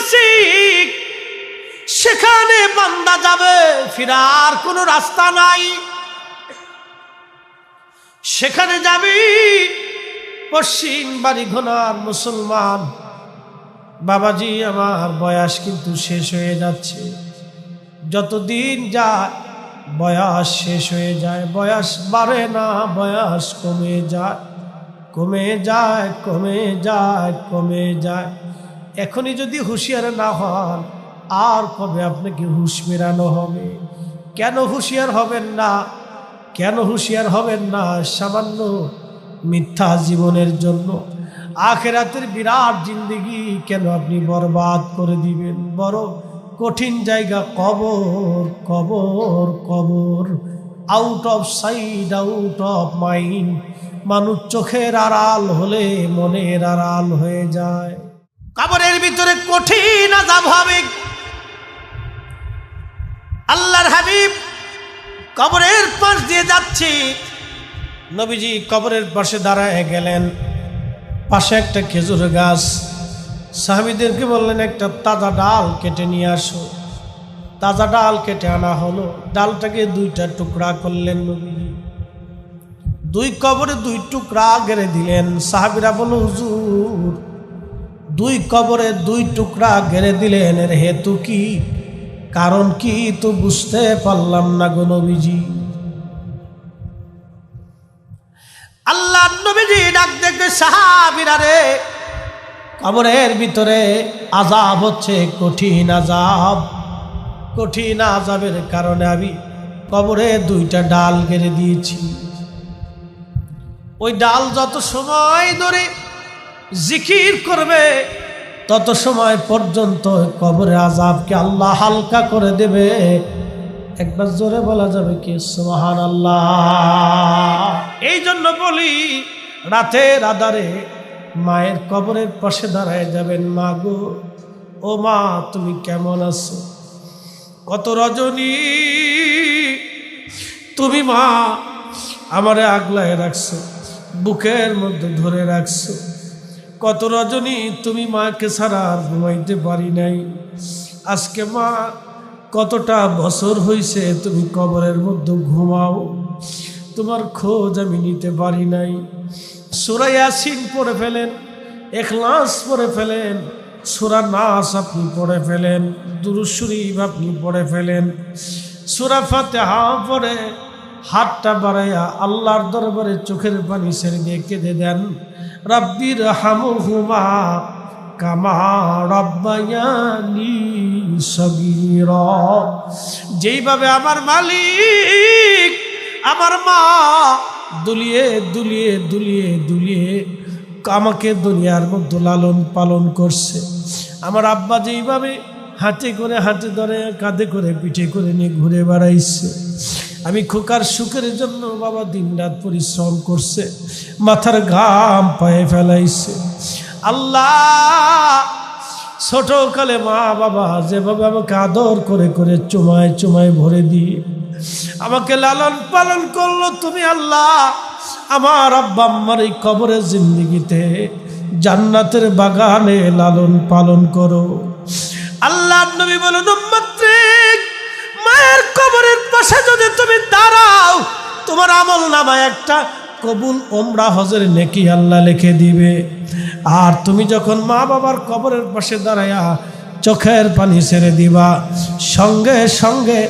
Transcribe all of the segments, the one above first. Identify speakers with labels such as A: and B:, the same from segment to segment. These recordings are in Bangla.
A: দিতেছি সেখানে বান্দা যাবে, ফিরার কোনো রাস্তা নাই। সেখানে যাবি পশ্চিম বাড়িঘোনার মুসলমান, বাবাজি আমার বয়স কিন্তু শেষ হয়ে যাচ্ছে, যতদিন যায় বয়স শেষ হয়ে যায়, বয়স বাড়ে না, বয়স কমে যায়, কমে যায়, কমে যায়, কমে যায়। এখনই যদি হুঁশিয়ার না হন, আর কবে আপনাকে হুঁশ মেরানো হবে? কেন হুঁশিয়ার হবেন না? কেন হুঁশিয়ার হবেন না? সামান্য মিথ্যা জীবনের জন্য আখিরাতের বিরাট জিন্দেগি কেন আপনি বরবাদ করে দিবেন? বড় কঠিন জায়গা কবর, কবর, কবর। Out of side, out of mind. মানুষ চোখের আড়াল হলে মনের আড়াল হয়ে যায়। কবরের ভিতরে কঠিন আযাব হবে। আল্লাহর হাবিব কবরের পাশ দিয়ে যাচ্ছে, নবীজি কবরের পাশে দাঁড়ায় গেলেন। পাশে একটা খেজুর গাছ, সাহাবীদেরকে বললেন একটা তাজা ডাল কেটে নিয়ে আসো। তাজা ডাল কেটে আনা হলো, ডালটাকে দুইটা টুকরা করলেন নবীজি, দুই কবরে দুই টুকরা গেড়ে দিলেন। সাহাবীরা বলল হুজুর, দুই কবরে দুই টুকরা গেড়ে দিলেন, এর হেতু কি, কারণ কি তো বুঝতে পারলাম না গো নবীজি। আল্লাহ নবীজি ডাক দেখে সাহাবীরা রে, কবরের ভিতরে আযাব হচ্ছে কঠিন আযাব, কঠিন আযাবের কারণে আমি কবরে দুইটা ডাল গেড়ে দিয়েছি। ওই ডাল যত সময় ধরে জিকির করবে তত সময় পর্যন্ত কবরের আযাবকে আল্লাহ হালকা করে দেবে। একবার জোরে বলা যাবে কি সুবহানাল্লাহ? এই জন্য বলি রাতের আধারে মায়ের কবরের পাশে দাঁড়ায় যাবেন, মা গো, ও মা তুমি কেমন আছো? কত রজনী তুমি মা আমারে আগলায় রাখছো, বুকের মধ্যে ধরে রাখছো। কত রজনী তুমি মাকে ছাড়া আর ঘুমাইতে পারি নাই। আজকে মা কতটা বছর হইছে তুমি কবরের মধ্যে ঘুমাও, তোমার খোঁজ আমি নিতে পারি নাই। সূরা ইয়াসিন পড়ে ফেলেন, ইখলাস পড়ে ফেলেন, সূরা নাস আপনি পড়ে ফেলেন, দুরূদ শরীফ আপনি পড়ে ফেলেন, সূরা ফাতিহা পড়ে হাতটা বাড়াইয়া আল্লাহর দরবারে চোখের পানি ছেড়ে দিয়ে কেঁদে দেন, রাব্বির হামহুমা কামা রাব্বায়ানি সগীরা। যেইভাবে আমার মালিক আমার মা দুলিয়ে দুলিয়ে দুলিয়ে দুলিয়ে আমাকে দুনিয়ার মধ্যে লালন পালন করছে, আমার আব্বা যেইভাবে হাতে করে হাতে ধরে কাঁধে করে পিঠে করে নিয়ে ঘুরে বেড়াইছে, আমি খোকার সুখের জন্য বাবা দিনরাত পরিশ্রম করছে, মাথার ঘাম পায়ে ফেলাইছে। আল্লাহ ছোটকালে মা বাবা যেভাবে আমাকে আদর করে করে চুমায় চুমায় ভরে দিয়ে আমাকে লালন পালন করলো, তুমি আল্লাহ আমার আব্বা আম্মার এই কবরের জিন্দেগিতে জান্নাতের বাগানে লালন পালন করো। আল্লাহ নবী বলেন উম্মত্রিক, মায়ের কবরের পাশে যদি তুমি দাঁড়াও, তোমার আমল নামায় একটা কবুল ওমরা হজের নেকি আল্লাহ লিখে দিবে। আর তুমি যখন মা বাবার কবরের পাশে দাঁড়ায়া চোখের পানি ছেড়ে দিবা, সঙ্গে সঙ্গে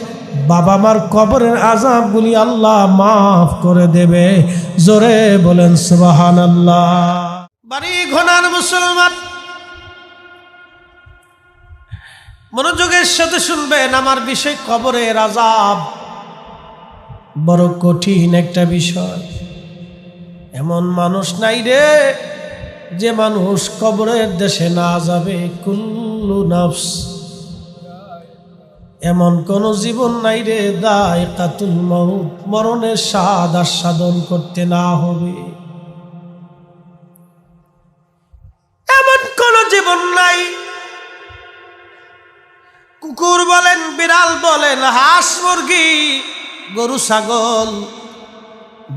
A: বাবা মার কবরের আযাবগুলি আল্লাহ মাফ করে দেবে। জোরে বলেন সুবহানাল্লাহ। বাড়ি ঘোনার মুসলমান মনোযোগের সাথে শুনবেন আমার বিষয়, কবরের আযাব বড় কঠিন একটা বিষয়। এমন মানুষ নাই রে যে মানুষ কবরের দেশে না যাবে। কুল্লু নাফস, এমন কোন জীবন নাই রে দায়কাতুল মাউত, মরণের স্বাদ আস্বাদন করতে না হবে, এমন কোন জীবন নাই। কুকুর বলেন, বিড়াল বলেন, হাঁস মুরগি, গরু ছাগল,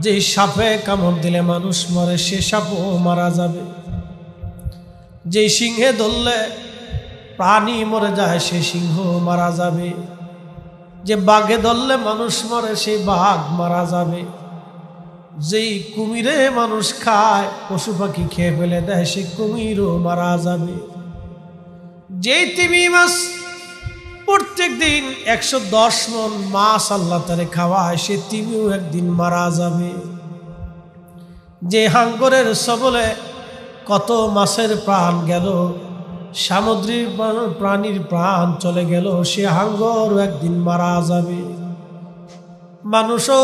A: যে সাপে কামড় দিলে মানুষ মরে সে সাপও মারা যাবে, যে সিংহে ধরলে প্রাণী মরে যায় সে সিংহ মারা যাবে, যে বাঘে ধরলে মানুষ মরে সেই বাঘ মারা যাবে, যেই কুমিরে মানুষ খায় পশু পাখি খেয়ে ফেলে দেয় সে কুমিরও মারা যাবে, যেই তিমি মাছ প্রত্যেক দিন 110 মণ মাছ আল্লাহ তারে খাওয়ায় সে তিমিও একদিন মারা যাবে, যে হাঙ্গরের সবলে কত মাছের প্রাণ গেল, সামুদ্রিক প্রাণীর প্রাণ চলে গেল, সে হাঙ্গরও একদিন মারা যাবে। মানুষও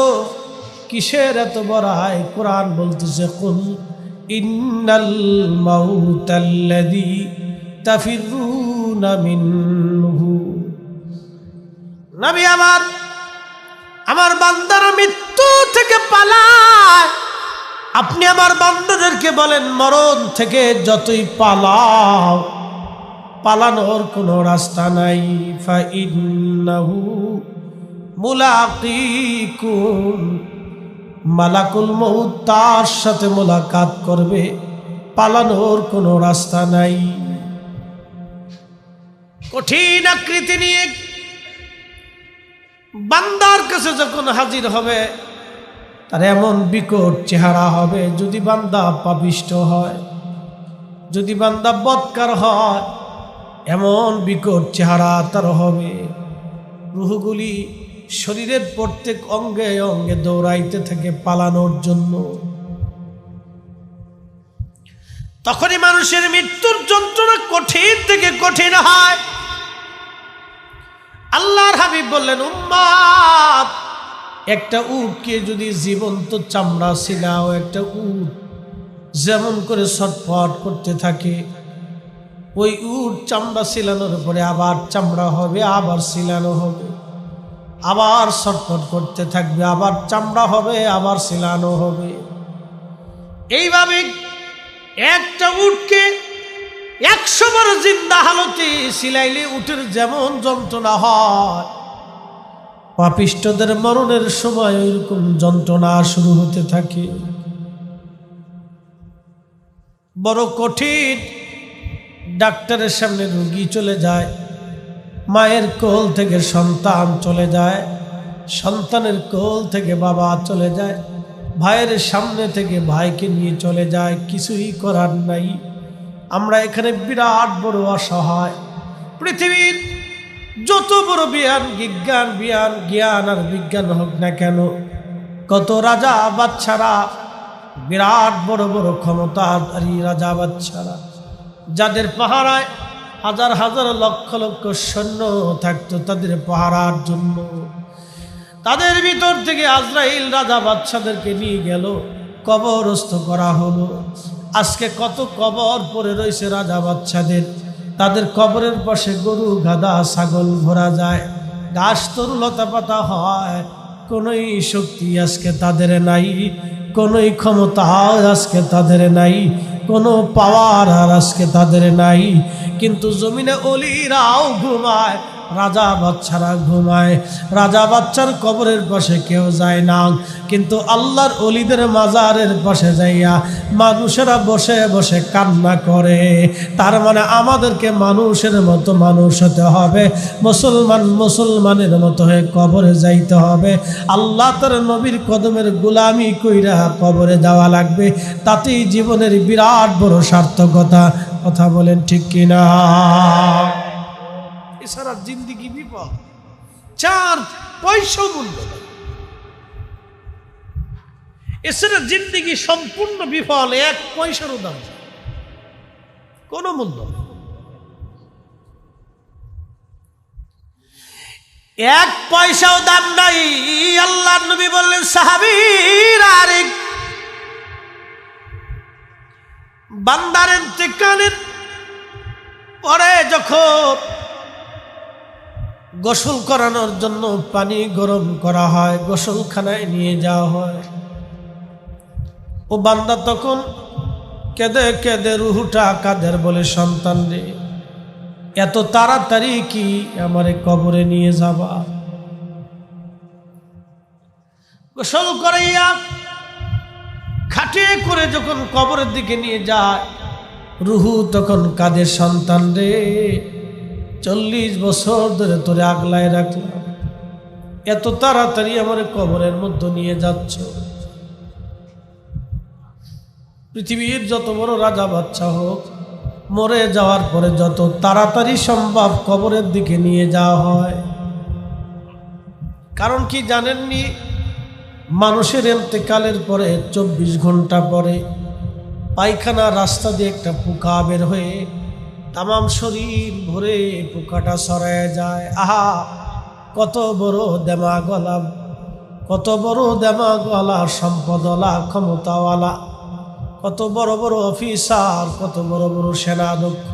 A: কিসের এত বড়াই? কোরআন বলতেছে কুল ইন্নাল মাউতাল্লাযী তাফিরুনা মিনহু। নবী আমার বান্দারা মৃত্যু থেকে পালায়, আপনি আমার বান্দাদেরকে বলেন মরণ থেকে যতই পালাও, পালানোর কোনো রাস্তা নাই। ফাইন্নাহু মুলাকিকুম, মালাকুল মউত তার সাথে মোলাকাত করবে, পালানোর কোনো রাস্তা নাই। কঠিন আকৃতি নিয়ে বান্দার কাছে যখন হাজির হবে তার এমন বিকট চেহারা হবে, যদি বান্দা পাপিষ্ঠ হয়, যদি বান্দা বদকার হয়, এমন বিকট চেহারা তার হবে। রূহগুলি শরীরের প্রত্যেক অঙ্গে অঙ্গে দৌড়াইতে থাকে পালানোর জন্য। তখনই মানুষের মৃত্যুর যন্ত্রণা কঠিন থেকে কঠিন হয়। আল্লাহর হাবিব বললেন, উম্মাত, একটা উটকে যদি জীবন্ত চামড়া ছিলাও, একটা উট যেমন করে ছটফট করতে থাকে, ওই উট চামড়া ছিলানোর পরে আবার চামড়া হবে, আবার ছিলানো হবে, আবার ছটফট করতে থাকবে, আবার চামড়া হবে, আবার ছিলানো হবে। এইভাবে একটা উটকে 100 বার জিন্দা হালতে সিলাইলে উটের যেমন যন্ত্রণা হয়, পাপিষ্ঠদের মরণের সময় ওইরকম যন্ত্রণা শুরু হতে থাকে। বড় কঠিন। ডাক্তারের সামনে রোগী চলে যায়, মায়ের কোল থেকে সন্তান চলে যায়, সন্তানের কোল থেকে বাবা চলে যায়, ভাইয়ের সামনে থেকে ভাইকে নিয়ে চলে যায়, কিছুই করার নাই। আমরা এখানে বিরাট বড় অসহায়। পৃথিবীর যত বড় জ্ঞান আর বিজ্ঞান হোক না কেন, কত রাজা বাদশারা, বিরাট বড় বড় ক্ষমতাধারী রাজা বাদশারা, যাদের পাহারায় হাজার হাজার লক্ষ লক্ষ সৈন্য থাকতো তাদের পাহারার জন্য, তাদের ভিতর থেকে আজরাইল রাজা বাদশাদেরকে নিয়ে গেল, কবরস্থ করা হলো। আজকে কত কবর পড়ে রয়েছে রাজা বাদশাদের, তাদের কবরের পাশে গরু গাধা ছাগল ভরা যায়, ঘাস তরু লতা পাতা হয়, কোনোই শক্তি আজকে তাদের নাই, কোনোই ক্ষমতা আজকে তাদের নাই, কোনো পাওয়ার আর আজকে তাদের নাই। কিন্তু জমিনে অলিরাও ঘুমায়, রাজা বাচ্চারা ঘুমায়, রাজা বাচ্চার কবরের পাশে কেউ যায় না, কিন্তু আল্লাহর অলিদের মাজারের পাশে যাইয়া মানুষেরা বসে বসে কান্না করে। তার মানে আমাদেরকে মানুষের মতো মানুষ হতে হবে, মুসলমানের মতো হয়ে কবরে যাইতে হবে, আল্লাহ তার নবীর কদমের গোলামি কইরা কবরে যাওয়া লাগবে, তাতেই জীবনের বিরাট বড় সার্থকতা। কথা বলেন ঠিক কিনা? এছাড়া জিন্দিগি বিপদ, 4 পয়সা মূল্য নেই। এছাড়া জিন্দিগি সম্পূর্ণ বিফল, 1 পয়সারও দাম নেই, কোনো মূল্য নেই। 1 পয়সাও দাম নাই। আল্লাহর নবী বললেন, সাহাবীরা, আরে বান্দার ইন্তেকালের পরে যখন গোসল করানোর জন্য পানি গরম করা হয়, গোসলখানায় নিয়ে যাওয়া হয়, ও বান্দা তখন কেঁদে কেঁদে রুহুটা কাদের বলে, সন্তান রে, এত তাড়াতাড়ি কি আমারে কবরে নিয়ে যাবা? গোসল করাইয়া খাটিয়ে করে যখন কবরের দিকে নিয়ে যায়, রুহু তখন কাদের, সন্তান রে, 40 বছর ধরে তোরে আগলায় রাখলাম, এত তাড়াতাড়ি আমার কবরের মধ্যে নিয়ে যাচ্ছ। পৃথিবীর যত বড় রাজা বাচ্চা হোক, মরে যাওয়ার পরে যত তাড়াতাড়ি সম্ভব কবরের দিকে নিয়ে যাওয়া হয়। কারণ কি জানেননি, মানুষের ইন্তেকালের পরে 24 ঘন্টা পরে পায়খানা রাস্তা দিয়ে একটা পোকা বের হয়ে তামাম শরীর ভরে পোকাটা ছড়ায় যায়। আহা, কত বড় দেমাগওয়ালা, কত বড় দেমাগওয়ালা, সম্পদওয়ালা, ক্ষমতাওয়ালা, কত বড় বড় অফিসার, কত বড় বড় সেনাধ্যক্ষ,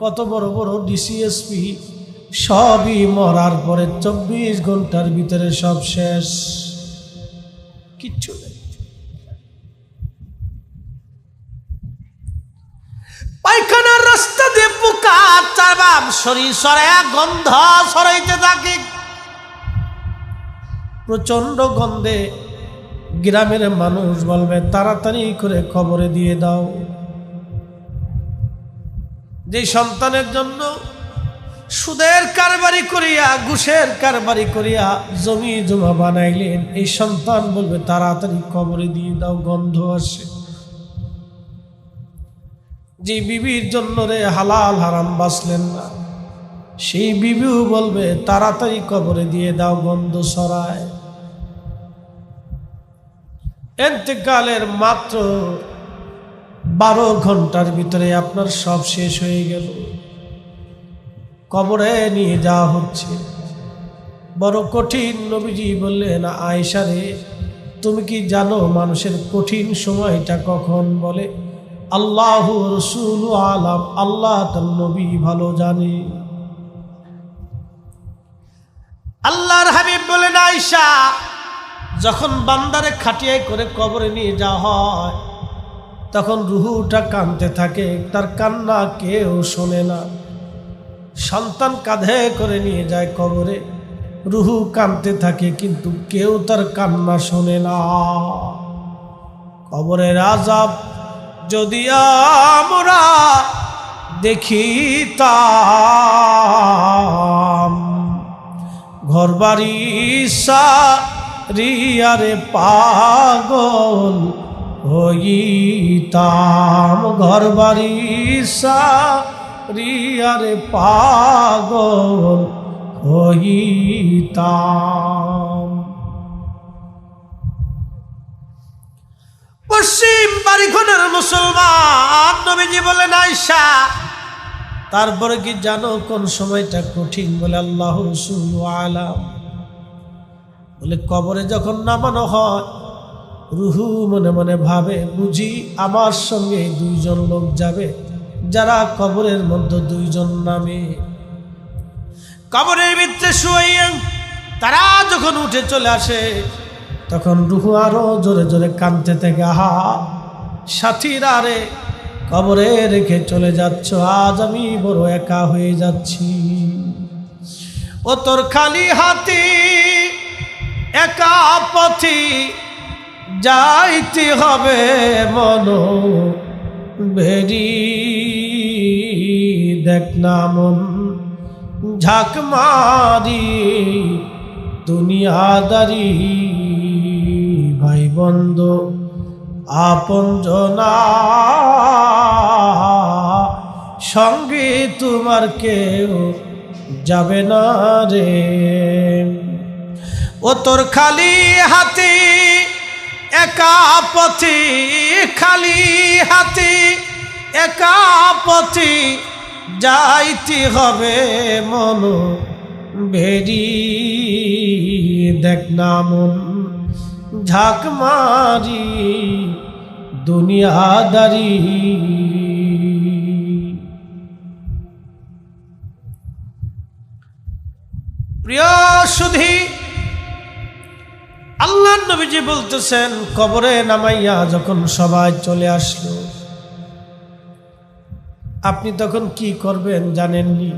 A: কত বড় বড় ডিসিএসপি, সবই মরার পরে 24 ঘন্টার ভিতরে সব শেষ, কিচ্ছু নেই। পায়খানার রাস্তা দিয়ে পোকা চাবাম শরীর সরাইয়া গন্ধ ছড়াইতে থাকে, প্রচন্ড গন্ধে গ্রামের মানুষ বলবে তাড়াতাড়ি করে কবরে দিয়ে দাও। যে সন্তানের জন্য সুদের কারবারি করিয়া, ঘুষের কারবারি করিয়া জমি জমা বানাইলেন, এই সন্তান বলবে তাড়াতাড়ি কবরে দিয়ে দাও, গন্ধ আসে। যে বিবির জন্য রে হালাল হারাম বাঁচলেন না, সেই বিবিও বলবে তাড়াতাড়ি কবরে দিয়ে দাও, গন্ধ ছড়ায়। ইন্তেকালের মাত্র 12 ঘন্টার ভিতরে আপনার সব শেষ হয়ে গেল, কবরে নিয়ে যাওয়া হচ্ছে। বড় কঠিন। নবীজি বললেন, আয়েশা রে, তুমি কি জানো মানুষের কঠিন সময়টা কখন? বলে, আল্লাহু রাসূলু আলাম, আল্লাহ তার নবী ভালো জানে। আল্লাহর হাবিব বলেন, আয়েশা, যখন বান্দারে খাটিয়ায় করে কবরে নিয়ে যাওয়া হয়, তখন রুহুটা কাঁদতে থাকে, তার কান্না কেউ শোনে না। সন্তান কাঁধে করে নিয়ে যায় কবরে, রুহু কাঁদতে থাকে, কিন্তু কেউ তার কান্না শোনে না। কবরের আযাব যদি আমরা দেখিতাম, ঘরবাড়ি সারিয়ারে পাগল হইতাম, ঘরবাড়ি সারিয়ারে পাগল হইতাম। পশ্চিম বাড়িখনের মুসলমান, নবীজি বলেন, আয়েশা, তারপরে কি জানো কোন সময়টা কঠিন? বলে, আল্লাহ রাসূলু আলাম। বলে, কবরে যখন নামানো হয়, রুহু মনে মনে ভাবে, বুঝি আমার সঙ্গে 2 জন লোক যাবে, যারা কবরের মধ্যে 2 জন নামে। কবরের ভিতরে শুয়ে তারা যখন উঠে চলে আসে, তখন রুহু আরো জোরে জোরে কাঁদতে থাকে, আহা সাথীরা রে, কবরে রেখে চলে যাচ্ছ, আজ আমি বড় একা হয়ে যাচ্ছি। ও তোর খালি হাতে একা পথি যাইতে হবে, মন বেরি দেখ না মন ঝাঁক মারি দুনিয়াদারি, ভাই বন্ধু আপন জনা সঙ্গে তোমার কেউ যাবে না রে। ও তোর খালি হাতে একা পথি, খালি হাতে একা পথি যাইতে হবে, মন বেরি দেখ না মন ঝাঁক মারি দুনিয়াদারি। প্রিয় সুধী, আল্লাহর নবীজি বলতেছেন, কবরে নামাইয়া যখন সবাই চলে আসলো, আপনি তখন কি করবেন জানেননি?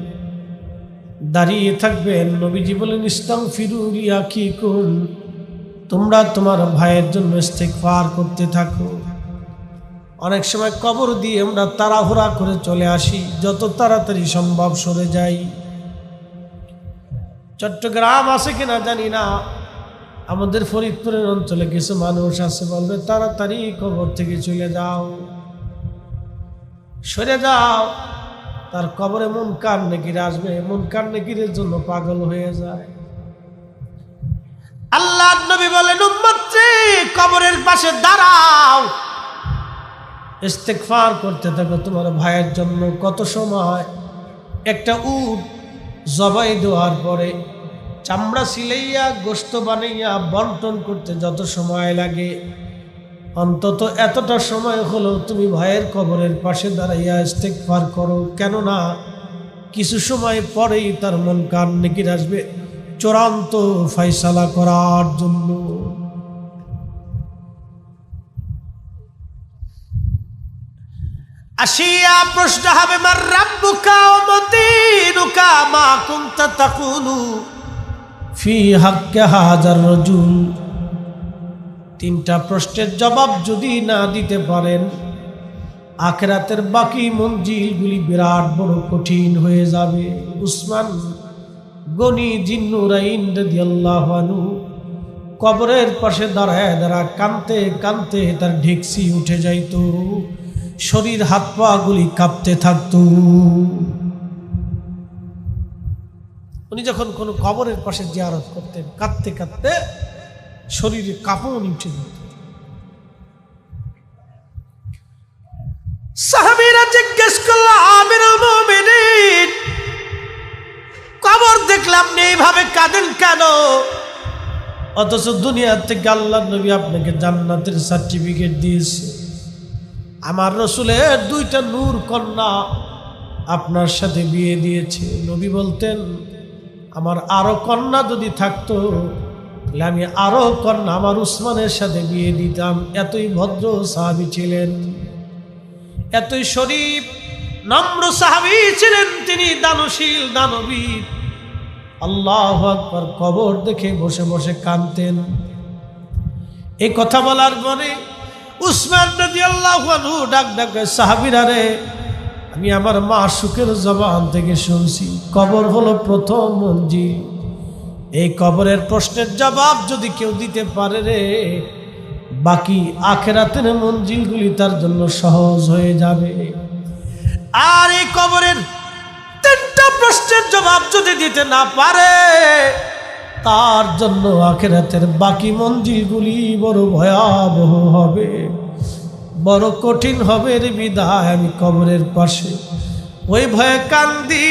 A: দাঁড়িয়ে থাকবেন। নবীজি বলেন, ইস্তাগফিরু লিআখিকুম, তোমরা তোমার ভাইয়ের জন্য ইস্তিগফার করতে থাকো। অনেক সময় কবর দিয়ে আমরা তাড়াহুড়া করে চলে আসি, যত তাড়াতাড়ি সম্ভব সরে যাই। চট্টগ্রাম আছে কিনা জানি না, আমাদের ফরিদপুরের অঞ্চলে কিছু মানুষ আছে, বলবে তাড়াতাড়ি কবর থেকে চলে যাও, সরে যাও। তার কবরে মুনকার নেকির আসবে, মুনকার নেকিরের জন্য পাগল হয়ে যায়। আল্লাহর নবী বলেন, উম্মতরে কবরের পাশে দাঁড়াও, ইস্তেগফার করতে থাকো তোমার ভাইয়ের জন্য। কত সময় একটা উট জবাই দেওয়ার পরে চামড়া সিলাইয়া গোশত বানাইয়া বন্টন করতে যত সময় লাগে, অন্তত এতটা সময় হলো তুমি ভাইয়ের কবরের পাশে দাঁড়াইয়া ইস্তেগফার করো। কেননা কিছু সময় পরেই তার মুনকার নেকির আসবে চূড়ান্ত ফয়সালা করার জন্য। আসিয়া প্রশ্ন হবে, মার রাব্বুকা ওয়া মা দীনুকা মা কুনতা তাকুলু ফি হাক্কি হাযার রাজুল। তিনটা প্রশ্নের জবাব যদি না দিতে পারেন, আখিরাতের বাকি মঞ্জিলগুলি বিরাট বড় কঠিন হয়ে যাবে। উসমান গনি জিন্নুরাইন রাদিয়াল্লাহু আনহু কবরের পাশে দাঁড়ায় কাঁদতে কাঁদতে তার ঢেকসি উঠে যাইত, শরীর হাত পা গুলি কাঁপতে থাকত। উনি যখন কোনো কবরের পাশে জিয়ারত করতেন, কাঁদতে কাঁদতে শরীরে কাঁপন উঠে যেত। সাহাবীরা জিজ্ঞেস করল, আমিরুল মুমিনিন, কবর দেখলে আপনি এইভাবে কাঁদেন কেন? অথচ দুনিয়া থেকে আল্লাহর নবী আপনাকে জান্নাতের সার্টিফিকেট দিয়েছে। আমার রসুলের দুইটা নূর কন্যা আপনার সাথে বিয়ে দিয়েছে। নবী বলতেন, আমার আরো কন্যা যদি থাকতো তাহলে আমি আরো কন্যা আমার উসমানের সাথে বিয়ে দিতাম। এতই ভদ্র সাহাবী ছিলেন, এতই শরীফ নম্র সাহাবী ছিলেন তিনি, দানশীল দানবীর। আল্লাহু আকবার। কবর দেখে বসে বসে কাঁদতেন। এই কথা বলার পরে উসমান রাদিয়াল্লাহু আনহু ডাক ডাকে, সাহাবীরা রে, আমি আমার মাশূকের জবান থেকে শুনছি কবর হলো প্রথম মঞ্জিল। এই কবরের প্রশ্নের জবাব যদি কেউ দিতে পারে রে, বাকি আখিরাতের মঞ্জিলগুলি তার জন্য সহজ হয়ে যাবে। আর এই কবরের তিনটা প্রশ্নের জবাব যদি দিতে না পারে, তার জন্য আখিরাতের বাকি মঞ্জিলগুলি বড় ভয়াবহ হবে, বড় কঠিন হবে। রে বিদায় আমি কবরের পাশে ওই ভয়ে কান্দি।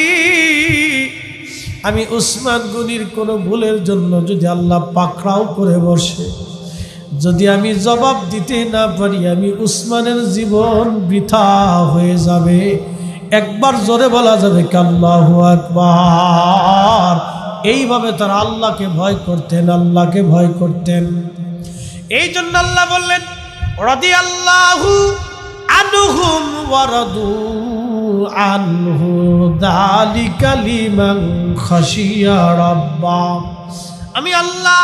A: আমি উসমান গনির কোনো ভুলের জন্য যদি আল্লাহ পাকড়াও করে বসে, যদি আমি জবাব দিতে না পারি, আমি উসমানের জীবন বৃথা হয়ে যাবে। একবার জোরে বলা যাবে কি আল্লাহু আকবার। এইভাবে তারা আল্লাহকে ভয় করতেন, আল্লাহকে ভয় করতেন। এই জন্য আল্লাহ বললেন, রাদিয়াল্লাহু আনহুম ওয়া রাদু আনহু যালিকা লিমান খাশিয়া রাব্বা। আমি আল্লাহ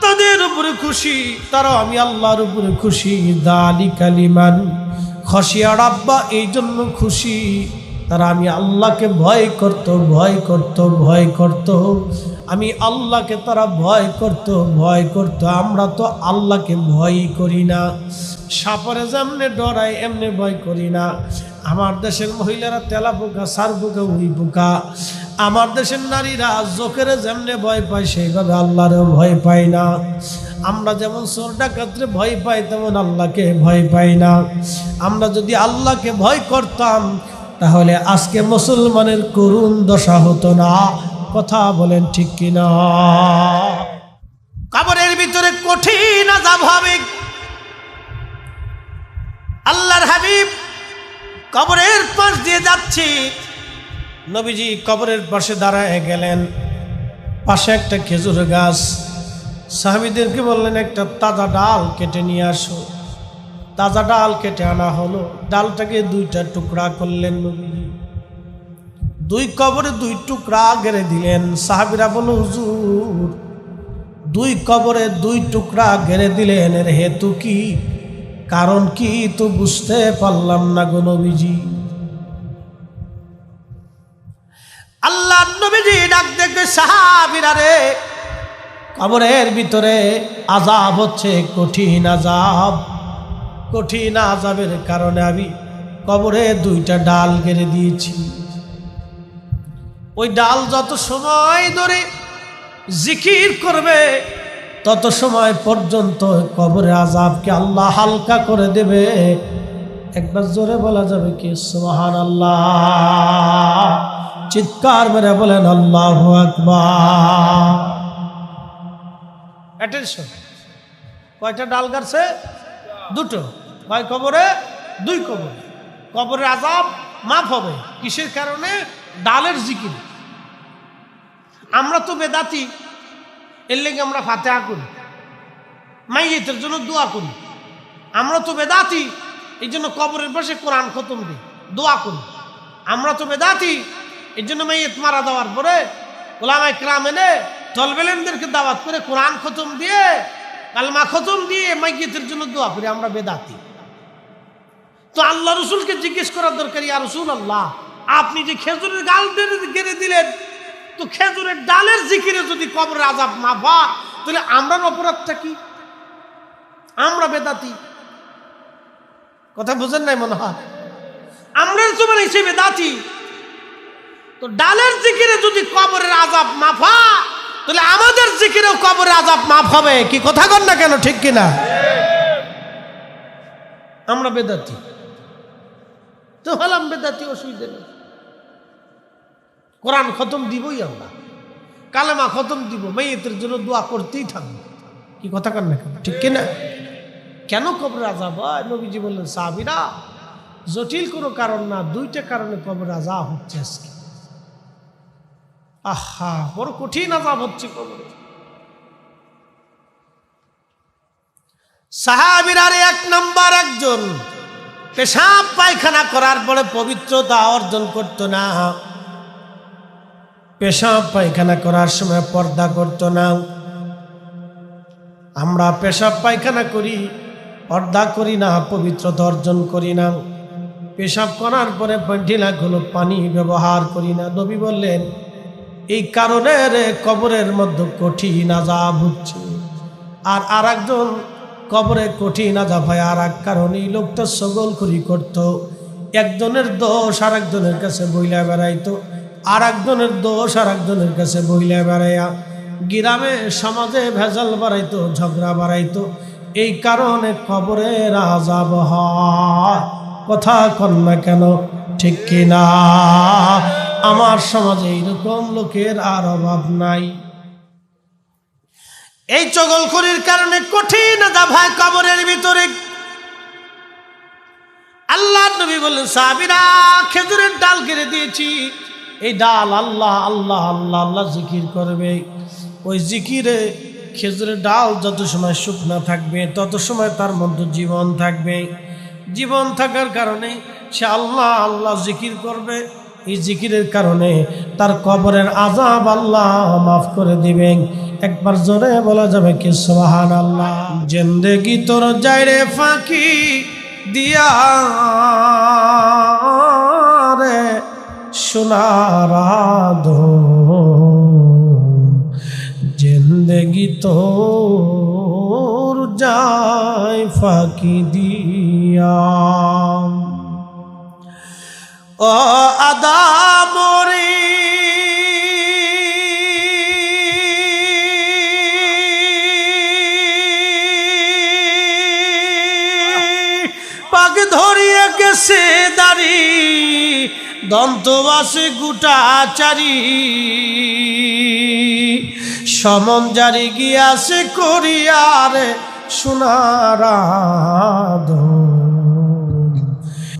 A: তাদের উপরে খুশি, তারা আমি আল্লাহর উপরে খুশি। যালিকা লিমান খাশিয়া রাব্বা, এই জন্য খুশি তারা আমি আল্লাহকে ভয় করত, ভয় করত, ভয় করত। আমি আল্লাহকে তারা ভয় করত, ভয় করত। আমরা তো আল্লাহকে ভয়ই করি না। সাপরে যেমনে ডরাই এমনি ভয় করি না। আমার দেশের মহিলারা তেলা পোকা, সার পোকা, উই পোকা। আমার দেশের নারীরা জোকেরে যেমনে ভয় পায় সেইভাবে আল্লাহরেও ভয় পায় না। আমরা যেমন চোর ডাকাতরে ভয় পাই, তেমন আল্লাহকে ভয় পাই না। আমরা যদি আল্লাহকে ভয় করতাম, তাহলে আজকে মুসলমানের করুণ দশা হতো না। কথা বলেন ঠিক কিনা? কবরের ভিতরে কঠিন আযাব হবে। আল্লাহর হাবিব কবরের পাশ দিয়ে যাচ্ছে, নবীজি কবরের পাশে দাঁড়ায় গেলেন। পাশে একটা খেজুর গাছ। সাহাবীদেরকে বললেন, একটা তাজা ডাল কেটে নিয়ে আসো। তাজা ডাল কেটে আনা হলো। ডালটাকে দুইটা টুকরা করলেন নবীজি। দুই কবরে দুই টুকরা গেড়ে দিলেন। সাহাবীরা বলল, হুজুর, দুই কবরে দুই টুকরা গেড়ে দিলেন, এর হেতু কি? কারণ কি তো বুঝতে পারলাম না গো নবীজি। আল্লাহর নবীজি ডাক দেখে সাহাবীরা রে, কবরের ভিতরে আযাব হচ্ছে, কঠিন আযাব। কঠিন আযাবের কারণে আমি কবরে 2টা ডাল গেড়ে দিয়েছি। ওই ডাল যত সময় ধরে জিকির করবে তত সময় পর্যন্ত কবরে আযাবকে আল্লাহ হালকা করে দেবে। একবার জোরে বলা যাবে কি সুবহানাল্লাহ? চিৎকার মেরে বলেন আল্লাহু আকবার। অ্যাটেনশন। কয়টা ডাল গাড়ছে? 2টো। কয় কবরে? 2 কবরে। কবরের আযাব মাফ হবে কিসের কারণে? ডালের জিকির। আমরা তো বেদাতি, এর লেগে আমরা ফাতিহা করি, মাইয়িতের জন্য দোয়া করি। আমরা তো বেদাতি, এই জন্য কবরের পাশে কোরআন খতম দিই, দোয়া করি। আমরা তো বেদাতি, এই জন্য মাইয়িত মারা দেওয়ার পরে ওলামায়ে কেরাম এনে তলবে ইলমদেরকে দাওয়াত করে কোরআন খতম দিয়ে, কালমা খতম দিয়ে মাইয়িতের জন্য দোয়া করি। আমরা বেদাতি। তো আল্লাহ রসুলকে জিজ্ঞেস করার দরকার, ইয়া রাসূলুল্লাহ, আপনি যে খেজুরের ডাল গেড়ে দিলেন, তো খেজুরের ডালের জিকিরে যদি কবরের আযাব মাফ হয়, তাহলে আমরার অপরাধটা কি? আমরা বেদাতি। কথা বুঝেন নাই মনে হয়? আমরা তো বানাইছি বেদাতি। তো ডালের জিকিরে যদি কবরের আযাব মাফ হয়, তাহলে আমাদের জিকিরেও কবরের আযাব মাফ হবে। কি কথা কন না কেন? ঠিক কিনা? আমরা বেদাতি তো হলাম, বেদাতি, অসুবিধা নেই। কোরআন খতম দিবই, আমরা কালেমা খতম দিব, মাইয়িতের জন্য দোয়া করতেই থাকবো। কি কথা কন না কেন? ঠিক কিনা? কেন কবরে আযাব হয়? নবীজি বললেন সাহাবীরা, জটিল কোনো কারণ না, 2টা কারণে কবরে আযাব হচ্ছে আজকে। আহা, বড় কঠিন আযাব হচ্ছে কবরে। সাহাবীরা 1 নম্বর, একজন পেশাব পায়খানা করার পরে পবিত্রতা অর্জন করতো না। পেশাব পায়খানা করার সময় পর্দা করতো না। আমরা পেশাব পায়খানা করি, পর্দা করি না, পবিত্রতা অর্জন করি না। পেশাব করার পরে 20 লাখ হলো পানি ব্যবহার করি না। নবী বললেন এই কারণে কবরের মধ্যে কঠিন আযাব হচ্ছে। আর আরেকজন কবরে কঠিন আযাব হয় আর এক কারণে, এই লোকটা ছগলখড়ি করতো। একজনের দোষ আর একজনের কাছে বইলা বেড়াইতো, আর একজনের দোষ আর একজনের কাছে বইলা বেড়াইয়া গ্রামে সমাজে ভেজাল বাড়াইতো, ঝগড়া বাড়াইতো। এই কারণে কবরের আযাব হয়। কথা কন না কেন? ঠিক কিনা? আমার সমাজে এইরকম লোকের আর অভাব নাই। এই চগলখড়ির কারণে কঠিন আযাব হয় কবরের ভিতরে। আল্লাহর নবী বললেন সাহাবীরা, খেজুরের ডাল কেটে দিয়েছি, এই ডাল আল্লাহ আল্লাহ আল্লাহ আল্লাহ জিকির করবে। ওই জিকিরে খেজুরের ডাল যত সময় শুকনা থাকবে তত সময় তার মধ্যে জীবন থাকবে। জীবন থাকার কারণে সে আল্লাহ আল্লাহ জিকির করবে। এই জিকিরের কারণে তার কবরের আযাব আল্লাহ মাফ করে দিবেন। একবার জোরে বলা যাবে কি সুবহানাল্লাহ? জিন্দেগি তোর যায়রে ফাঁকি দিয়া রে সোনার জিন্দেগি তোর যায় ফাঁকি দিয়া। ও আদামরি পাক ধরিয়ে গেছে দাড়ি, দন্তবাসে গুটাচারি, সমন জারি গিয়াছে করিয়ারে সোনার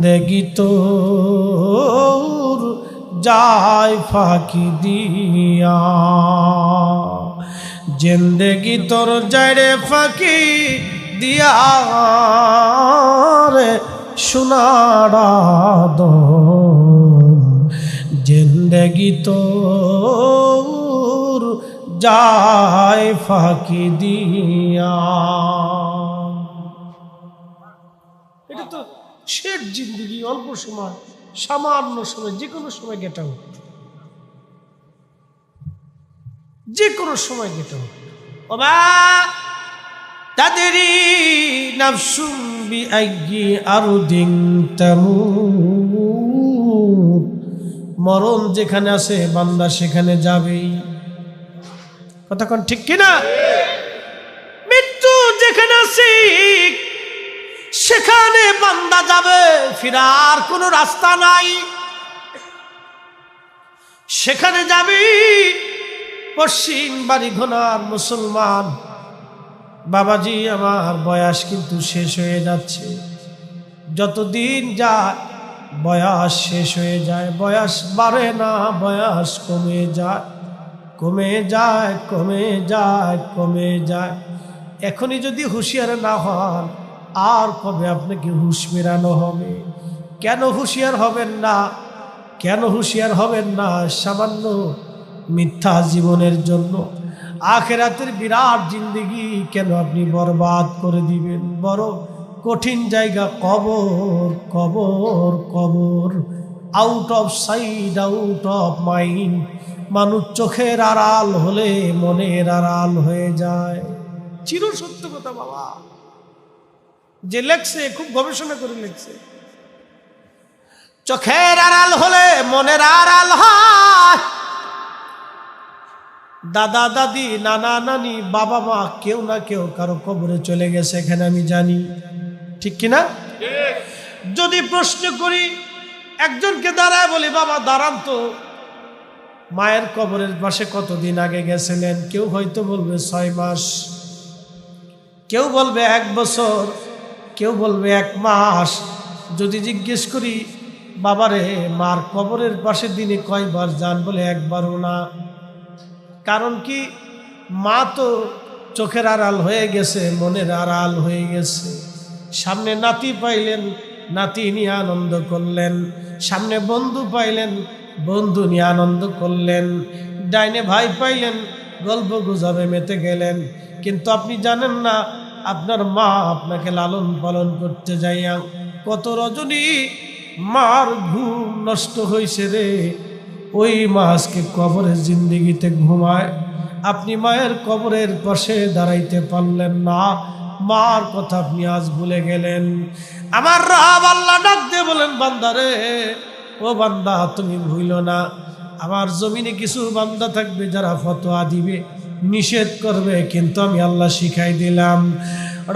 A: দেখি তোর যায় ফাঁকি দিয়া। জিন্দেগি তোর যায় রে ফাঁকি দিয়া রে সোনার জিন্দেগি তোর যায় ফাঁকি দিয়া। শেষ জিন্দগি, অল্প সময়, সামান্য সময়, যে কোনো সময় গেট আউট, যে কোনো সময় গেট আউট। ওমা তাদেরি নাফসুম বিআইয়ি আরদিন তামুত, মরণ যেখানে আছে বান্দা সেখানে যাবেই। কথা কোন ঠিক কিনা? মৃত্যু যেখানে আছে সেখানে বান্দা যাবে, ফিরার কোনো রাস্তা নাই, সেখানে যাবি। পশ্চিম বাড়ি ঘোনার মুসলমান বাবাজি, আমার বয়স কিন্তু শেষ হয়ে যাচ্ছে, যতদিন যায় বয়স শেষ হয়ে যায়, বয়স বাড়ে না, বয়স কমে যায়, কমে যায়, কমে যায়, কমে যায়। এখনই যদি হুঁশিয়ার না হন, আর কবে আপনাকে হুঁশ মেরানো হবে? কেন হুঁশিয়ার হবেন না? কেন হুঁশিয়ার হবেন না? সামান্য মিথ্যা জীবনের জন্য আখিরাতের বিরাট জিন্দেগি কেন আপনি বরবাদ করে দিবেন? বড় কঠিন জায়গা কবর, কবর, কবর। Out of side, out of mind. মানুষ চোখের আড়াল হলে মনের আড়াল হয়ে যায়। চির সত্য কথা বাবা, যে লেখছে খুব গবেষণা করে লেখছে, চোখের আড়াল হলে মনের আড়াল হয়। দাদা দাদি, নানা নানি, বাবা মা, কেউ না কেউ কারো কবরে চলে গেছে, এখানে আমি জানি, ঠিক কিনা? যদি প্রশ্ন করি, একজনকে দাঁড়ায় বলি, বাবা দাঁড়ান তো, মায়ের কবরের পাশে কতদিন আগে গেছিলেন? কেউ হয়তো বলবে 6 মাস, কেউ বলবে 1 বছর, কেউ বলবে 1 মাস। যদি জিজ্ঞেস করি, বাবারে মার কবরের পাশে দিনে কয়বার যান? বলে একবারও না। কারণ কি? মা তো চোখের আড়াল হয়ে গেছে, মনের আড়াল হয়ে গেছে। সামনে নাতি পাইলেন, নাতি নিয়ে আনন্দ করলেন, সামনে বন্ধু পাইলেন, বন্ধু নিয়ে আনন্দ করলেন, ডাইনে ভাই পাইলেন, গল্প গুজবে মেতে গেলেন। কিন্তু আপনি জানেন না, আপনার মা আপনাকে লালন পালন করতে যাইয়া কত রজনী মার ঘুম নষ্ট হয়েছে রে। ওই মা আজকে কবরের জিন্দেগিতে ঘুমায়, আপনি মায়ের কবরের পাশে দাঁড়াইতে পারলেন না, মার কথা আপনি আজ ভুলে গেলেন। আমার রব আল্লাহ ডাক দিয়ে বলেন, বান্দারে, ও বান্দা তুমি ভুইল না, আমার জমিনে কিছু বান্দা থাকবে যারা ফতোয়া দিবে, নিষেধ করবে, কিন্তু আমি আল্লাহ শিখাই দিলাম,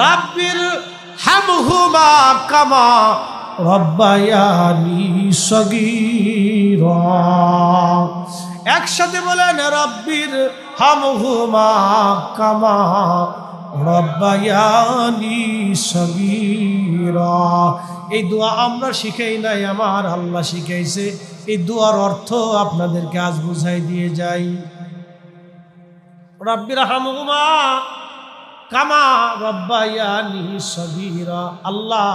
A: রাব্বির হামহুমা কামা রব্বায়ানি সগীরা। একসাথে বলেন, রাব্বির হামহুমা কামা রব্বায়ানি সগীরা। এই দোয়া আমরা শিখাই নাই, আমার আল্লাহ শিখাইছে। এই দোয়ার অর্থ আপনাদেরকে আজ বুঝাই দিয়ে যাই। রাব্বির হামহুমা কামা রব্বায়ানি সগীরা। আল্লাহ,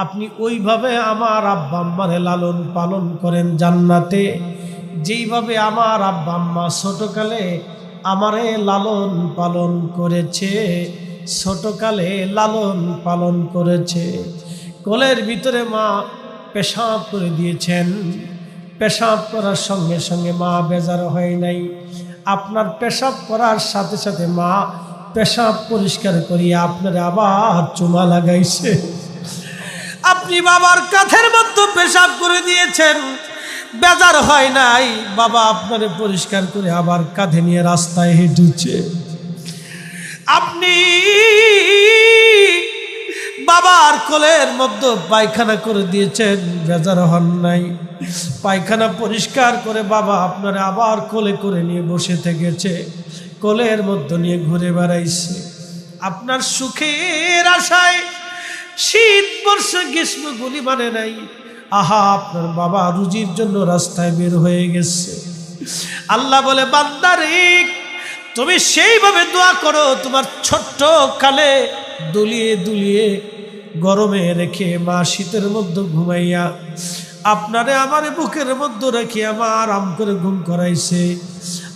A: আপনি ওইভাবে আমার আব্বা আম্মারে লালন পালন করেন জান্নাতে, যেইভাবে আমার আব্বা আম্মা ছোটকালে আমারে লালন পালন করেছে, ছোটকালে লালন পালন করেছে। কোলের ভিতরে মা পেশাব করে দিয়েছেন, পেশাব করার সঙ্গে সঙ্গে মা বেজার হয় নাই, আপনার পেশাব করার সাথে সাথে মা পেশাব পরিষ্কার করিয়া আপনার আবার চুমা লাগাইছে। আপনি বাবার কাঁধের মধ্যে পেশাব করে দিয়েছেন, বেজার হয় নাই, বাবা আপনারে পরিষ্কার করে আবার কাঁধে নিয়ে রাস্তায় হেঁটেছে। আপনি বাবার কোলের মধ্যে পায়খানা করে দিয়েছেন, বেজার হন নাই, পায়খানা পরিষ্কার করে বাবা আপনারে আবার কোলে করে নিয়ে বসে থেকেছে, কোলের মধ্যে নিয়ে ঘুরে বেড়াইছে। আপনার সুখের আশায় শীত বর্ষা গ্রীষ্ম গুলি মানে নাই। আহা, আপনার বাবা রুজির জন্য রাস্তায় বের হয়ে গেছে। আল্লাহ বলে, বান্দারে তুমি সেইভাবে দোয়া করো, তোমার ছোট্ট কালে দুলিয়ে দুলিয়ে গরমে রেখে মা শীতের মধ্যে ঘুমাইয়া আপনারে আমার বুকের মধ্যে রেখে আমার আরাম করে ঘুম করাইছে।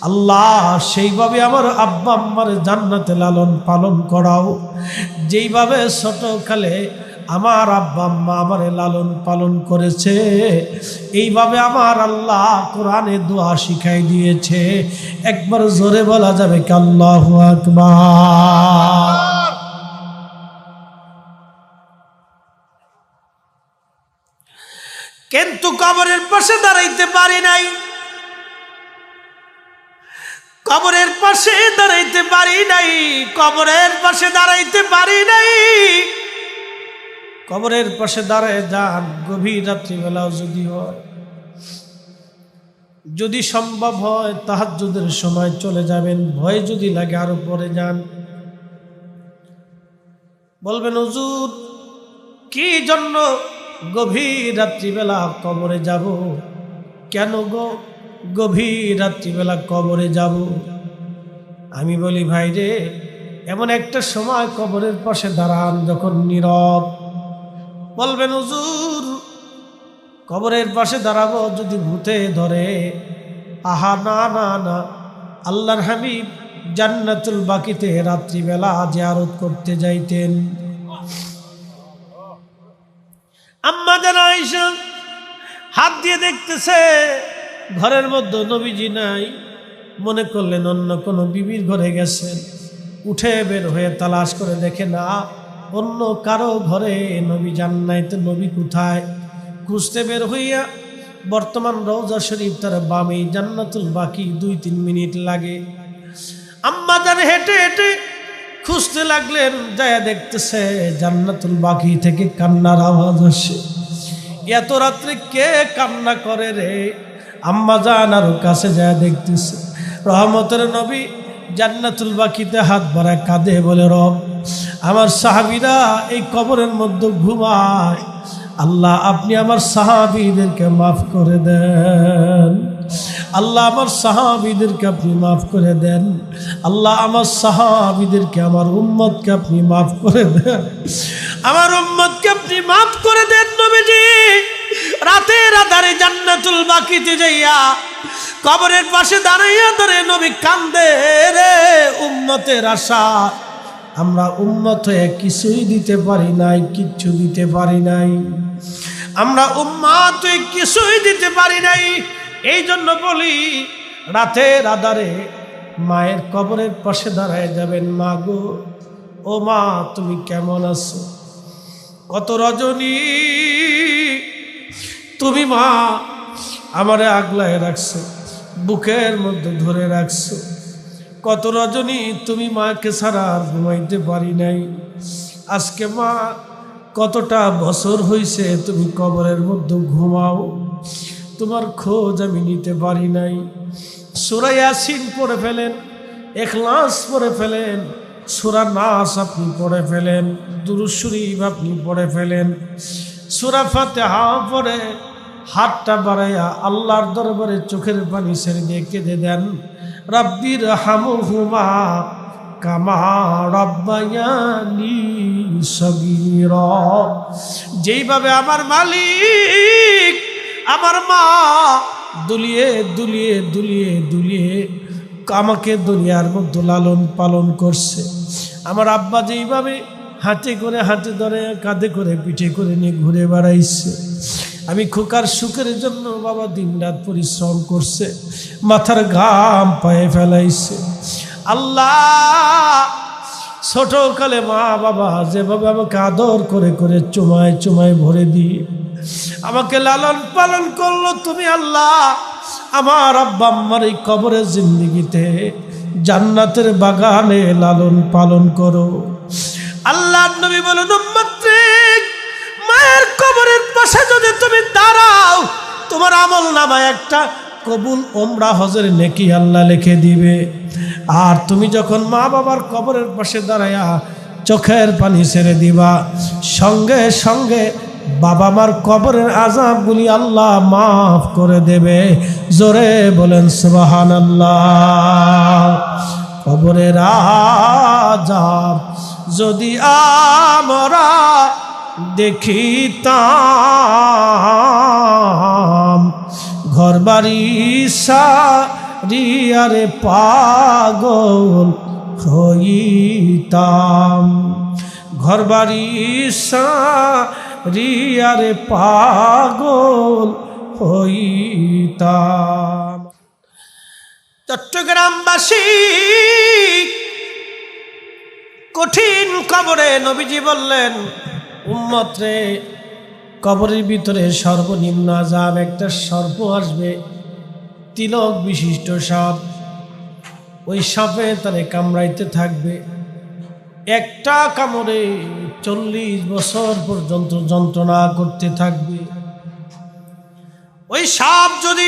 A: আল্লাহ, সেইভাবে আমার আব্বা আম্মার জান্নাতে লালন পালন করাও, যেইভাবে ছোটকালে আমার আব্বা আম্মা আমারে লালন পালন করেছে, এইভাবে আমার আল্লাহ কোরআনে দোয়া শিখাই দিয়েছে। একবার জোরে বলা যাবে কি আল্লাহু আকবার। কিন্তু কবরের পাশে দাঁড়াইতে পারি নাই, কবরের পাশে দাঁড়াইতে পারি নাই, কবরের পাশে দাঁড়াইতে পারি নাই। কবরের পাশে দাঁড়ায় যান, গভীর রাত্রিবেলাও যদি হয়, যদি সম্ভব হয় তাহাজ্জুদের সময় চলে যাবেন, ভয় যদি লাগে আরো পরে যান। বলবেন হুজুর কি জন্য গভীর রাত্রিবেলা কবরে যাব? কেন গো গভীর রাত্রিবেলা কবরে যাব? আমি বলি ভাই রে, এমন একটা সময় কবরের পাশে দাঁড়ান যখন নীরব। বলবেন হুজুর কবরের পাশে দাঁড়াবো যদি ভূতে ধরে। আহা না না না, আল্লাহর হাবিব জান্নাতুল বাকিতে রাত্রিবেলা জিয়ারত করতে যাইতেন। আম্মা জান আয়েশা হাত দিয়ে দেখতেছে ঘরের মধ্যে নবীজি নাই, মনে করলেন অন্য কোনো বিবির ঘরে গেছেন। উঠে বের হয়ে তালাশ করে দেখে না অন্য কারো ঘরে নবী যান নাই, তো নবী কোথায়? খুঁজতে বের হইয়া বর্তমান রওজা শরীফ তার বামে জান্নাতুল বাকি 2-3 মিনিট লাগে। আম্মা জান হেঁটে হেঁটে খুঁজতে লাগলেন, যায় দেখতেছে জান্নাতুল বাকি থেকে কান্নার আওয়াজ আসে। এত রাত্রে কে কান্না করে রে? আম্মা জান আর কাছে যায় দেখতেছে রহমতের নবী জান্নাতুল বাকিতে হাত বাড়ায় কাঁদে, বলে রব আমার সাহাবীরা এই কবরের মধ্যে ঘুমায়, আল্লাহ আপনি আমার সাহাবীদেরকে মাফ করে দেন, আল্লাহ আমার সাহাবীদেরকে আপনি মাফ করে দেন, আল্লাহ আমার সাহাবীদেরকে আমার উম্মতকে আপনি মাফ করে দেন, আমার উম্মতকে আপনি মাফ করে দেন। নবীজি রাতের আধারে জান্নাতুল বাকিতে যাইয়া কবরের পাশে দাঁড়াইয়া ধরে নবী কান্দে, রে উম্মতের আশা আমরা উম্মত হয়ে কিছুই দিতে পারি নাই, কিচ্ছু দিতে পারি নাই, আমরা উম্মত হয়ে কিছুই দিতে পারি নাই। এই জন্য বলি রাতের আধারে মায়ের কবরের পাশে দাঁড়ায় যাবেন, মা গো ও মা তুমি কেমন আছো? কত রজনী তুমি মা আমারে আগলায় রাখছো, বুকের মধ্যে ধরে রাখছো। কত রজনী তুমি মাকে ছাড়া আর ঘুমাইতে পারি নাই। আজকে মা কতটা বছর হইছে তুমি কবরের মধ্যে ঘুমাও, তোমার খোঁজ আমি নিতে পারি নাই। সূরা ইয়াসিন পড়ে ফেলেন, ইখলাস পড়ে ফেলেন, সূরা নাস আপনি পড়ে ফেলেন, দুরূদ শরীফ আপনি পড়ে ফেলেন, সূরা ফাতিহা পড়ে হাতটা বাড়াইয়া আল্লাহর দরবারে চোখের পানি ছেড়ে দিয়ে কেঁদে দেন, রাব্বির হামহুমা কামা রাব্বায়ানি সগীরা। যেইভাবে আমার মালিক আমার মা দুলিয়ে দুলিয়ে দুলিয়ে দুলিয়ে আমাকে দুনিয়ার মধ্যে লালন পালন করছে, আমার আব্বা যেইভাবে হাতে করে হাতে ধরে কাঁধে করে পিঠে করে নিয়ে ঘুরে বেড়াইছে, আমি খোকার সুখের জন্য বাবা দিনরাত পরিশ্রম করছে, মাথার ঘাম পায়ে ফেলাইছে। আল্লাহ ছোটকালে মা বাবা যেভাবে আমাকে আদর করে করে চুমায় চুমায় ভরে দিয়ে আমাকে লালন পালন করলো, তুমি আল্লাহ আমার আব্বা আম্মার এই কবরের জিন্দেগিতে জান্নাতের বাগানে লালন পালন করো। আল্লাহ নবী বলেন উম্মতৃক মায়ের কবরের পাশে যদি তুমি দাঁড়াও, তোমার আমল নামায় একটা কবুল ওমরা হজের নেকি আল্লাহ লিখে দিবে। আর তুমি যখন মা বাবার কবরের পাশে দাঁড়ায়া চোখের পানি ছেড়ে দিবা, সঙ্গে সঙ্গে বাবা মার কবরের আযাবগুলি আল্লাহ মাফ করে দেবে। জোরে বলেন সুবহানাল্লাহ। কবরের আযাব যদি আমরা দেখিতাম, ঘর বাড়ি সারিয়ারে পাগল হইতাম। ঘরবাড়ি সারিয়ারে পাগল হইতাম। চট্টগ্রামবাসী কঠিন কবরে নবীজি বললেন, উম্মত রে, কবরের ভিতরে সর্বনিম্ন আযাব একটা সর্প আসবে, তিলক বিশিষ্ট সাপ। ওই সাপে তারে কামড়াইতে থাকবে, একটা কামড়ে 40 বছর পর্যন্ত যন্ত্রণা করতে থাকবে। ওই সাপ যদি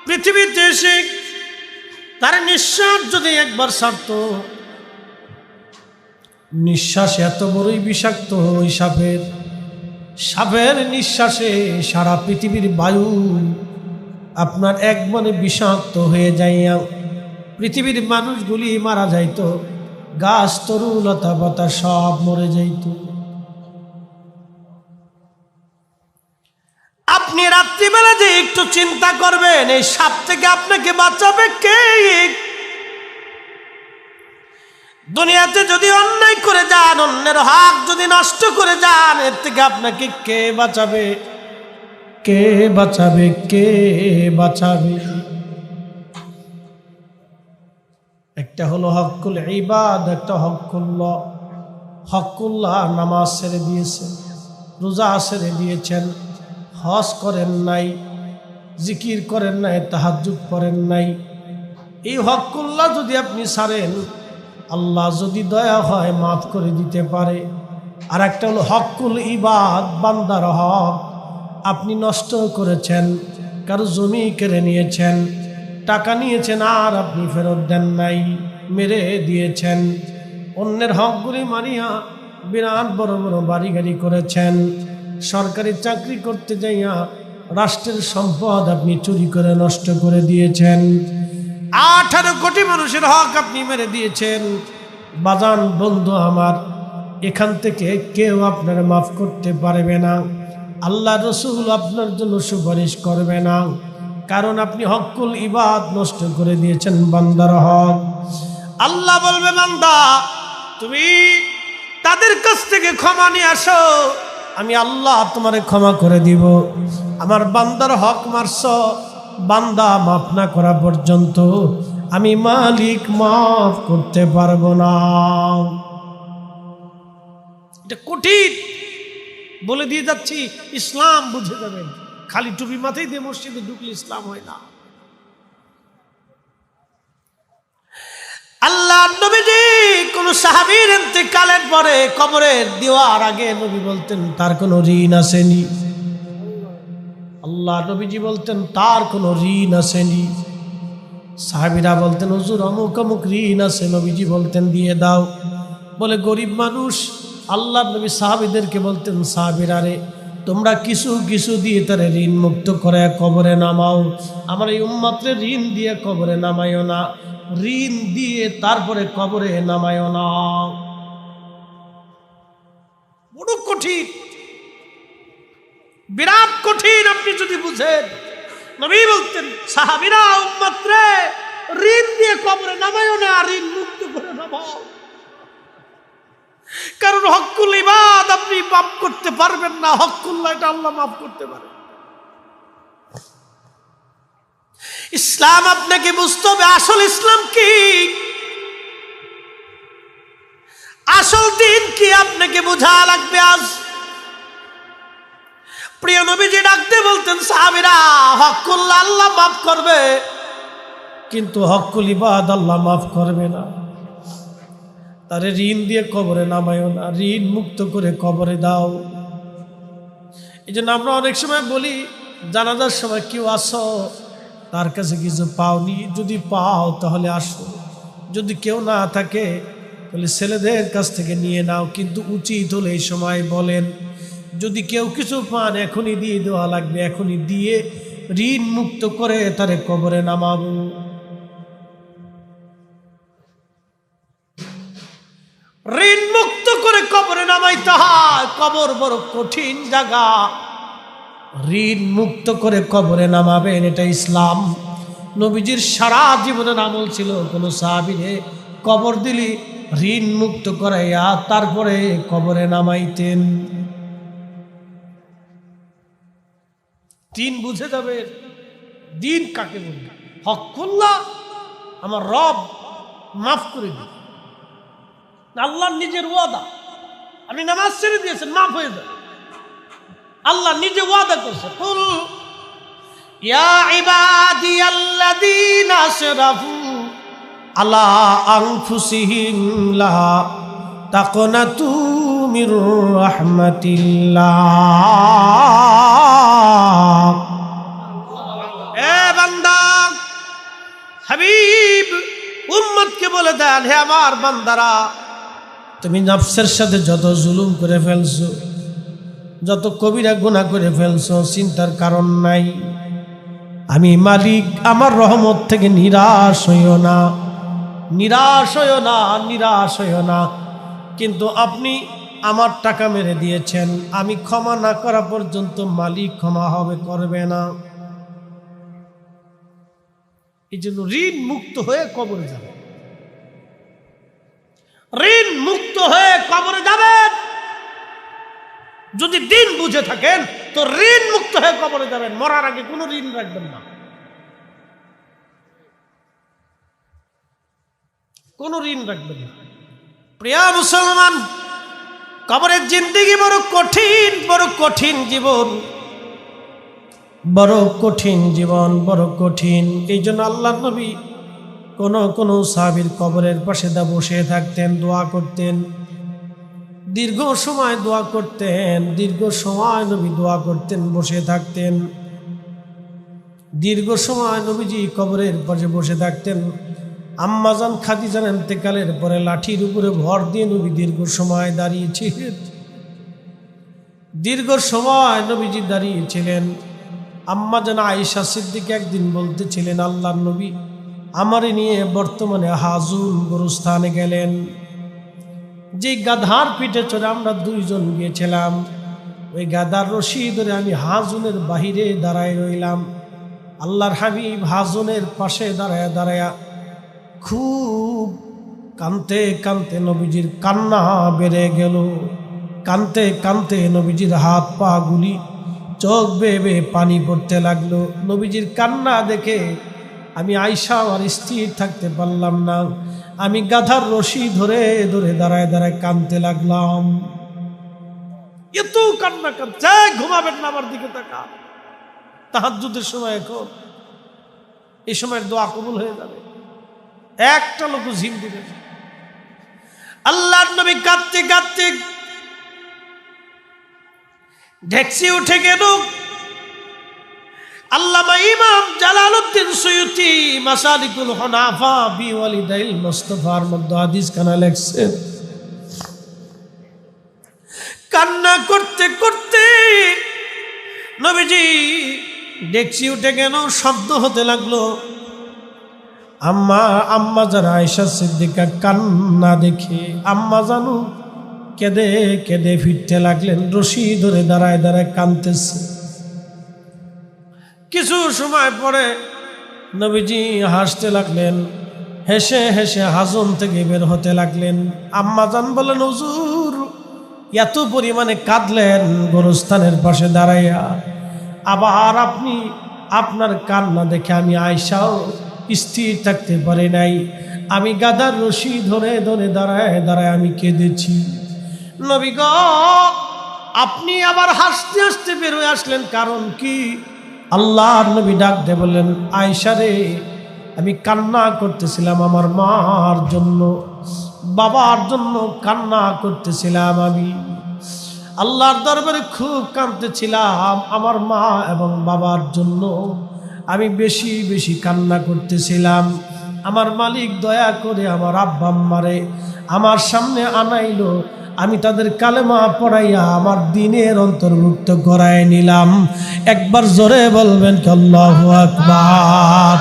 A: পৃথিবীতে এসে তার নিঃশ্বাস যদি একবার ছাড়ত, নিঃশ্বাস এত বড়ই বিষাক্ত, ওই সাপের নিঃশ্বাসে সারা পৃথিবীর বায়ু আপনার একবারে বিষাক্ত হয়ে যাইয়া পৃথিবীর মানুষগুলি মারা যাইত, গাছ তরু লতা পাতা সব মরে যাইত। আপনি রাত্রিবেলা যে একটু চিন্তা করবেন, এই সাপ থেকে আপনাকে বাঁচাবে কে? দুনিয়াতে যদি অন্যায় করে যান, অন্যের হক যদি নষ্ট করে যান, এর থেকে আপনাকে কে বাঁচাবে? কে বাঁচাবে? কে বাঁচাবে? একটা হলো হকুল ইবাদ, একটা হকুল্লাহ। হকুল্লাহ নামাজ ছেড়ে দিয়েছেন, রোজা ছেড়ে দিয়েছেন, হজ করেন নাই, জিকির করেন নাই, তাহাজ্জুদ করেন নাই। এই হকুল্লাহ যদি আপনি ছাড়েন, আল্লাহ যদি দয়া হয় মাফ করে দিতে পারে। আর একটা হলো হকুল ইবাদ, বান্দার হক। আপনি নষ্ট করেছেন, কারো জমি কেড়ে নিয়েছেন, টাকা নিয়েছেন আর আপনি ফেরত দেন নাই, মেরে দিয়েছেন। অন্যের হকগুলি মারিয়া বিরাট বড় বড় বাড়ি গাড়ি করেছেন। সরকারি চাকরি করতে যাইয়া রাষ্ট্রের সম্পদ আপনি চুরি করে নষ্ট করে দিয়েছেন। 18 কোটি মানুষের হক আপনি মেরে দিয়েছেন। বাজান বন্ধু আমার, এখান থেকে কেউ আপনার মাফ করতে পারবে না, আল্লাহ রসুল আপনার জন্য সুপারিশ করবে না, কারণ আপনি হকুল ইবাদ নষ্ট করে দিয়েছেন, বান্দার হক। আল্লাহ বলবে, বান্দা তুমি তাদের কাছ থেকে ক্ষমা নিয়ে আসো, আমি আল্লাহ তোমারে ক্ষমা করে দিব। আমার বান্দার হক মারছ, বান্দা মাফ না করা পর্যন্ত আমি মালিক মাফ করতে পারবো না। এটা কঠিন বলে দিয়ে যাচ্ছি, ইসলাম বুঝে যাবেন। খালি টুপি মাথায় দিয়ে মসজিদে ঢুকলে ইসলাম হয় না। আল্লাহ নবীজি কোন সাহাবীর ইন্তেকালের পরে কবরে দেওয়ার আগে নবী বলতেন তার কোনো ঋণ আসেনি। আল্লাহ নবীজি বলতেন তার কোনো ঋণ আসেনি। সাহাবীরা বলতেন হুজুর অমুক অমুক ঋণ আছে, নবীজি বলতেন দিয়ে দাও। বলে গরিব মানুষ, আল্লাহ নবী সাহাবীদেরকে বলতেন সাহাবীরা রে, তোমরা কিছু কিছু দিয়ে তারে ঋণ মুক্ত করে কবরে নামাও, আমার এই উম্মতরে ঋণ দিয়ে কবরে নামাইও না, ঋণ দিয়ে তারপরে কবরে নামাইও না। বড় কঠিন, বিরাট কঠিন। আপনি যদি বুঝেন, নবী বলতেন সাহাবীরা উম্মতরে ঋণ দিয়ে কবরে নামাইও না, ঋণ মুক্ত করে নামাও। কারণ হকুল ইবাদ আপনি মাফ করতে পারবেন না, হকুল্লাহ এটা আল্লাহ মাফ করতে পারে। ইসলাম আপনাকে বুঝতে হবে আসল ইসলাম কি, আসল দিন কি আপনাকে বোঝা লাগবে। আজ প্রিয় নবীজি ডাকতে বলতেন সাহাবীরা হকুল্লাহ আল্লাহ মাফ করবে, কিন্তু হকুল ইবাদ আল্লাহ মাফ করবে না। তারে ঋণ দিয়ে কবরে নামায়ও না, ঋণ মুক্ত করে কবরে দাও। এই জন্য আমরা অনেক সময় বলি জানাজার সময় কেউ আসো, তার কাছে কিছু পাওনি, যদি পাও তাহলে আসো, যদি কেউ না থাকে তাহলে ছেলেদের কাছ থেকে নিয়ে নাও। কিন্তু উচিত হলে এই সময় বলেন, যদি কেউ কিছু পান এখনই দিয়ে দেওয়া লাগবে, এখনই দিয়ে ঋণ মুক্ত করে তারে কবরে নামাবো। ঋণ মুক্ত করে কবরে নামাইতে হয়, কবর বড় কঠিন জায়গা। ঋণ মুক্ত করে কবরে নামাবেন, এটা ইসলাম। নবীজির সারা জীবনের আমল ছিল, কোনো সাহাবীরে কবর দিলি ঋণ মুক্ত করাইয়া তারপরে কবরে নামাইতেন। দিন বুঝে যাবে দিন কাকে বলবে। হকুল্লাহ আমার রব মাফ করে দিন, আল্লাহ নিজের ওয়াদা। আপনি নামাজ ছেড়ে দিয়েছেন, মাফ হয়ে যাবে। আল্লাহ নিজে ওয়াদা করছে, কুল ইয়া ইবাদিয়াল্লাযীনা আসরাফু আলা আনফুসিহিম লা তাকনাতু মির রাহমাতিল্লাহ। এ বান্দা, হাবিব উম্মতকে বলে দেন, হে আমার বান্দারা, তুমি নফসের সাথে যত জুলুম করে ফেলছো, যত কবিরা গুনাহ করে ফেলছো, চিন্তার কারণ নাই। আমি মালিক, আমার রহমত থেকে নিরাশ হইও না, নিরাশ হইও না, নিরাশ হইও না। কিন্তু আপনি আমার টাকা মেরে দিয়েছেন, আমি ক্ষমা না করা পর্যন্ত মালিক ক্ষমা হবে করবে না। এই জন্য ঋণ মুক্ত হয়ে কবরে যাবেন, ঋণ মুক্ত হয়ে কবরে যাবেন। যদি দিন বুঝে থাকেন তো ঋণ মুক্ত হয়ে কবরে যাবেন, মরার আগে কোনো ঋণ রাখবেন না, কোনো ঋণ রাখবেন না। প্রিয় মুসলমান, কবরের জিন্দেগি বড় কঠিন, বড় কঠিন জীবন, বড় কঠিন জীবন, বড় কঠিন। এই জন্য আল্লাহ নবী কোন সাহাবীর কবরের পাশে বসে থাকতেন, দোয়া করতেন, দীর্ঘ সময় দোয়া করতেন, দীর্ঘ সময় নবী দোয়া করতেন, বসে থাকতেন, দীর্ঘ সময় নবীজি কবরের পাশে বসে থাকতেন। আম্মাজান খাদিজার ইন্তেকালের পরে লাঠির উপরে ভর দিয়ে নবী দীর্ঘ সময় দাঁড়িয়েছিলেন, দীর্ঘ সময় নবীজি দাঁড়িয়েছিলেন। আম্মাজান আয়েশা সিদ্দিকা একদিন বলতেছিলেন, আল্লাহর নবী আমারে নিয়ে বর্তমানে হাজুন গোরস্থানে গেলেন। যে গাধার পিঠে চড়ে আমরা দুইজন গিয়েছিলাম, ওই গাধার রশি ধরে আমি হাজুনের বাহিরে দাঁড়ায় রইলাম। আল্লাহর হাবিব হাজুনের পাশে দাঁড়ায়া দাঁড়ায়া খুব কানতে কানতে নবীজির কান্না বেড়ে গেল। কানতে কানতে নবীজির হাত পা গুলি, চোখ বেয়ে পানি পড়তে লাগলো। নবীজির কান্না দেখে আমি আয়েশা আর স্থির থাকতে পারলাম না। আমি গাধার রশি ধরে ধরে দাঁড়ায় দাঁড়ায় কাঁদতে লাগলাম। এত কান্না কাঁদছে, ঘুমাবেন না, আমার দিকে তাকা। তাহাজ্জুদের সময় এখন, এই সময়ের দোয়া কবুল হয়ে যাবে, একটা লোক ঝিম দিবে। আল্লাহর নবী কাঁদতে কাঁদতে ঢেকসি উঠে গেল। আল্লামা ইমাম জালালউদ্দিন সুয়ুতি মাসালিকুল হুনাফা বিওয়ালিদাইল মুস্তাফার মধ্যে হাদিস খানা লেখছেন। কান্না করতে করতে নবীজি ডেকসি উঠে গেল, শব্দ হতে লাগলো। আম্মা জান আয়েশা সিদ্দিকা কান্না দেখে আম্মা জানু কেঁদে কেঁদে ফিরতে লাগলেন, রশি ধরে দাঁড়ায় দাঁড়ায় কাঁদতেছে। কিছু সময় পরে নবীজি হাসতে লাগলেন, হেসে হেসে হাজম থেকে বের হতে লাগলেন। আম্মা জান বলেন, হুজুর এত পরিমাণে কাঁদলেন গোরস্থানের পাশে দাঁড়াইয়া, আবার আপনি আপনার কান্না দেখে আমি আয়েশাও স্থির থাকতে পারি নাই। আমি গাদার রশি ধরে ধরে দাঁড়ায় দাঁড়ায় আমি কেঁদেছি। নবী গো, আপনি আবার হাসতে হাসতে বের হয়ে আসলেন, কারণ কি? আল্লাহর নবী ডাক দিয়ে বললেন, আয়েশা রে, আমি কান্না করতেছিলাম আমার মার জন্য, বাবার জন্য কান্না করতেছিলাম। আমি আল্লাহর দরবারে খুব কাঁদতেছিলাম আমার মা এবং বাবার জন্য। আমি বেশি বেশি কান্না করতেছিলাম। আমার মালিক দয়া করে আমার আব্বা আম্মারে আমার সামনে আনাইলো। আমি তাদের কালেমা পড়াইয়া আমার দ্বীনের অন্তর্ভুক্ত করায় নিলাম। একবার জোরে বলবেন কি আল্লাহু আকবার।